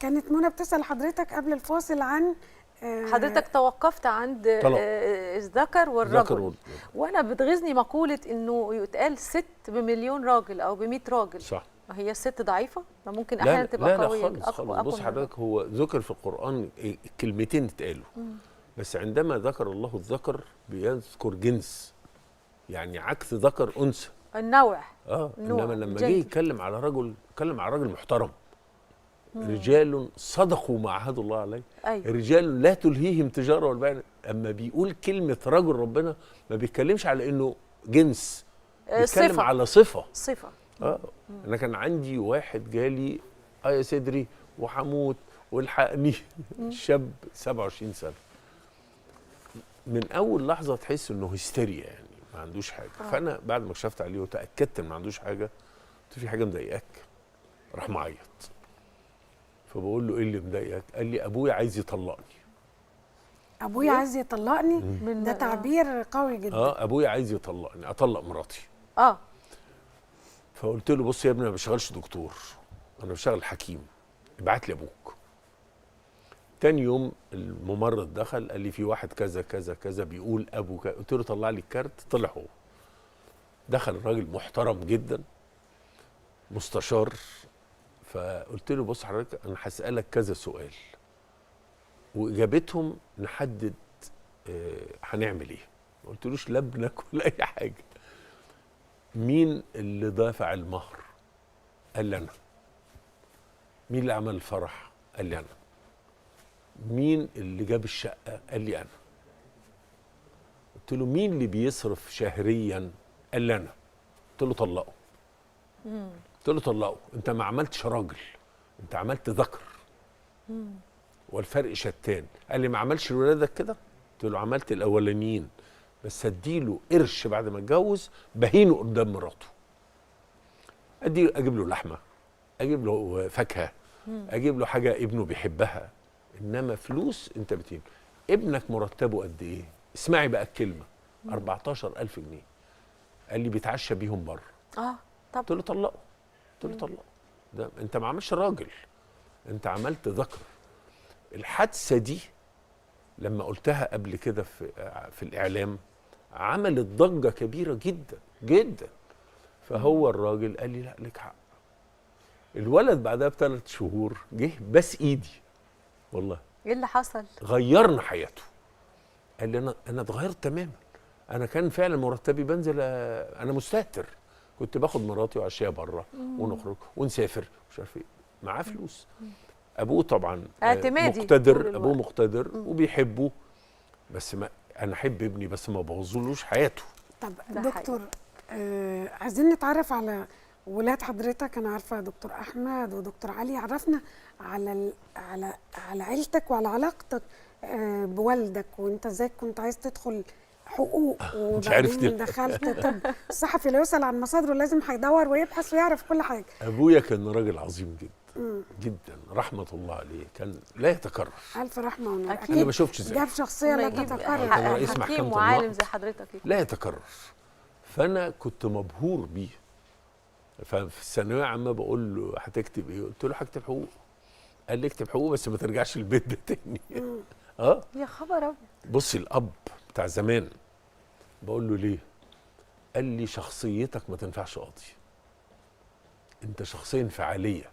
كانت منى بتسأل حضرتك قبل الفاصل عن حضرتك توقفت عند الذكر والرجل، وانا بتغيظني مقوله انه يتقال ست بمليون راجل او ب100 راجل. صح. هي الست ضعيفه؟ ما ممكن احيانا تبقى قويه. لا خالص. بص حضرتك، هو ذكر في القرآن كلمتين اتقالوا، بس عندما ذكر الله الذكر بيذكر جنس، يعني عكس ذكر انثى، النوع. انما لما جه يتكلم على رجل، اتكلم على راجل محترم. رجال صدقوا ما عهدوا الله عليه. أيوة. رجال لا تلهيهم تجاره ولا بيع. اما بيقول كلمه رجل ربنا ما بيتكلمش على انه جنس، بيتكلم صفة. على صفه. انا كان عندي واحد جالي يا صدري وحموت والحقني شاب 27 سنه. من اول لحظه تحس انه هستيريا، يعني ما عندوش حاجه. فانا بعد ما كشفت عليه وتاكدت ان ما عندوش حاجه، قلت في حاجه مضايقاك؟ راح معيط. فبقول له ايه اللي مضايقك؟ قال لي ابويا عايز يطلقني. ابويا عايز يطلقني؟ ده تعبير قوي جدا. ابويا عايز يطلقني، اطلق مراتي. فقلت له بص يا ابني، انا ما بشتغلش دكتور، انا بشتغل حكيم، ابعت لي ابوك. تاني يوم الممرض دخل قال لي في واحد كذا كذا كذا بيقول ابو كذا. قلت له طلع لي الكارت، طلع هو. دخل الراجل محترم جدا، مستشار. فقلت له بص حضرتك، انا هسالك كذا سؤال واجابتهم نحدد هنعمل ايه. ما قلتلوش لا ابنك ولا اي حاجه. مين اللي دافع المهر؟ قال لي انا. مين اللي عمل الفرح؟ قال لي انا. مين اللي جاب الشقه؟ قال لي انا. قلت له مين اللي بيصرف شهريا؟ قال لي انا. قلت له طلقه. قلت له طلقه، انت ما عملتش راجل، انت عملت ذكر. والفرق شتان. قال لي ما عملش لولادك كده؟ قلت له عملت الاولانيين، بس اديله قرش بعد ما اتجوز بهينه قدام مراته. اجيب له لحمه، اجيب له فاكهه، اجيب له حاجه ابنه بيحبها. انما فلوس انت بتهين. ابنك مرتبه قد ايه؟ اسمعي بقى الكلمه، 14,000 جنيه. قال لي بيتعشى بيهم بره. طب قلت له طلقه. قلت له طلقه. ده انت ما عملتش راجل، انت عملت ذكر. الحادثه دي لما قلتها قبل كده في الاعلام عملت ضجه كبيره جدا جدا. فهو الراجل قال لي لا لك حق. الولد بعدها ب3 شهور جه بس ايدي، والله. ايه اللي حصل؟ غيرنا حياته. قال لي انا اتغيرت تماما. انا كان فعلا مرتبي بنزل، انا مستهتر، كنت باخد مراتي وعشيه بره ونخرج ونسافر مش عارف ايه، معاه فلوس. ابوه طبعا مقتدر، ابوه مقتدر وبيحبه، بس ما انا احب ابني بس ما بوظلوش حياته. طب دكتور، عايزين نتعرف على ولاد حضرتك. انا عارفه دكتور احمد ودكتور علي. عرفنا على عيلتك وعلى علاقتك بوالدك، وانت ازاي كنت عايز تدخل حقوق وبعدين دخلت طب. الصحفي لا يسأل عن مصادره، لازم هيدور ويبحث ويعرف كل حاجه. ابويا كان راجل عظيم جدا جدا، رحمه الله عليه، كان لا يتكرر. الف رحمه ونور. اكيد انا ما شفتش زيه. جاب شخصيه لا تتكرر. كان رئيس حكيم وعالم زي حضرتك كده، لا يتكرر. فانا كنت مبهور بيه. ففي الثانويه عامه بقول له هتكتب ايه؟ قلت له هكتب حقوق. قال لي اكتب حقوق بس ما ترجعش البيت ده تاني. يا خبر ابيض. بصي الاب بتاع زمان، بقول له ليه؟ قال لي شخصيتك ما تنفعش قاضي، انت شخصيه انفعاليه،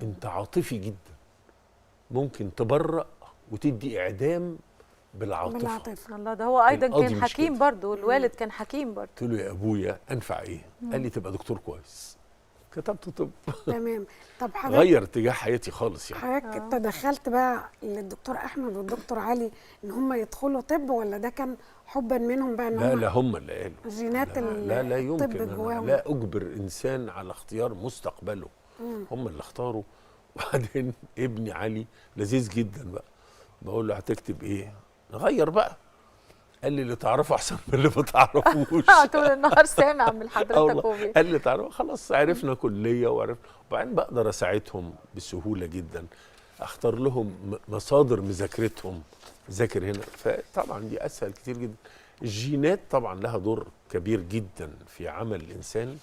انت عاطفي جدا، ممكن تبرأ وتدي اعدام بالعاطفه. الله، ده هو ايضا كان حكيم برضه، والوالد كان حكيم برضه. قلت له يا ابويا انفع ايه؟ قال لي تبقى دكتور كويس. كتبت طب. تمام. طب حضرتك غير اتجاه حياتي خالص يعني. حضرتك تدخلت بقى للدكتور احمد والدكتور علي ان هم يدخلوا طب، ولا ده كان حبا منهم بقى؟ ان لا هم اللي قالوا. جينات لا يمكن الطب جواهم. لا اجبر انسان على اختيار مستقبله. هم اللي اختاروا. وبعدين ابني علي لذيذ جدا بقى، بقول له هتكتب ايه؟ نغير بقى. قال لي اللي تعرفه احسن من اللي ما تعرفوش. طول النهار سامع من حضرتك. قال لي تعرف، خلاص عرفنا كليه وعرفنا. وبعدين بقدر اساعدهم بسهوله جدا، اختار لهم مصادر مذاكرتهم، ذاكر هنا. فطبعا دي اسهل كتير جدا. الجينات طبعا لها دور كبير جدا في عمل الانسان.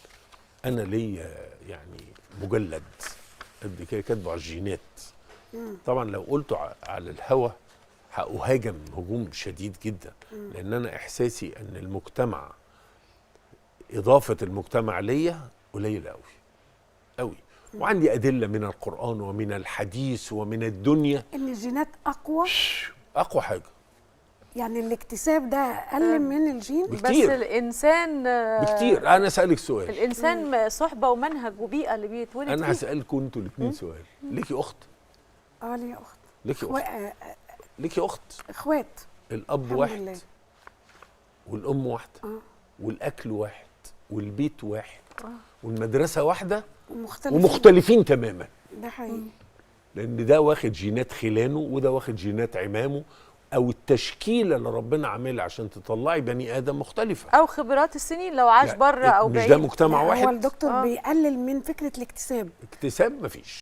انا ليا يعني مجلد قد كده كاتبه على الجينات. طبعا لو قلته على الهوا هأهاجم هجوم شديد جدا، لان انا احساسي ان المجتمع، اضافه المجتمع ليا قليله قوي قوي. وعندي ادله من القران ومن الحديث ومن الدنيا ان الجينات اقوى، اقوى حاجه. يعني الاكتساب ده اقل من الجين بكتير. بس الانسان بكتير. انا اسالك سؤال، الانسان صحبه ومنهج وبيئه اللي بيتولد انا فيها. هسالكم انتوا الاثنين سؤال. ليكي اخت؟ ليا اخت. ليكي اخت؟ ليكي اخت؟ اخوات. الاب الحمد واحد لله. والام واحده والاكل واحد والبيت واحد والمدرسه واحده ومختلفين تماما. ده حقيقي. لان ده واخد جينات خلانه وده واخد جينات عمامه، او التشكيله اللي ربنا عاملها عشان تطلعي بني ادم مختلفه، او خبرات السنين لو عاش بره او مش بعيد. ده مجتمع واحد. هو الدكتور بيقلل من فكره الاكتساب. اكتساب مفيش.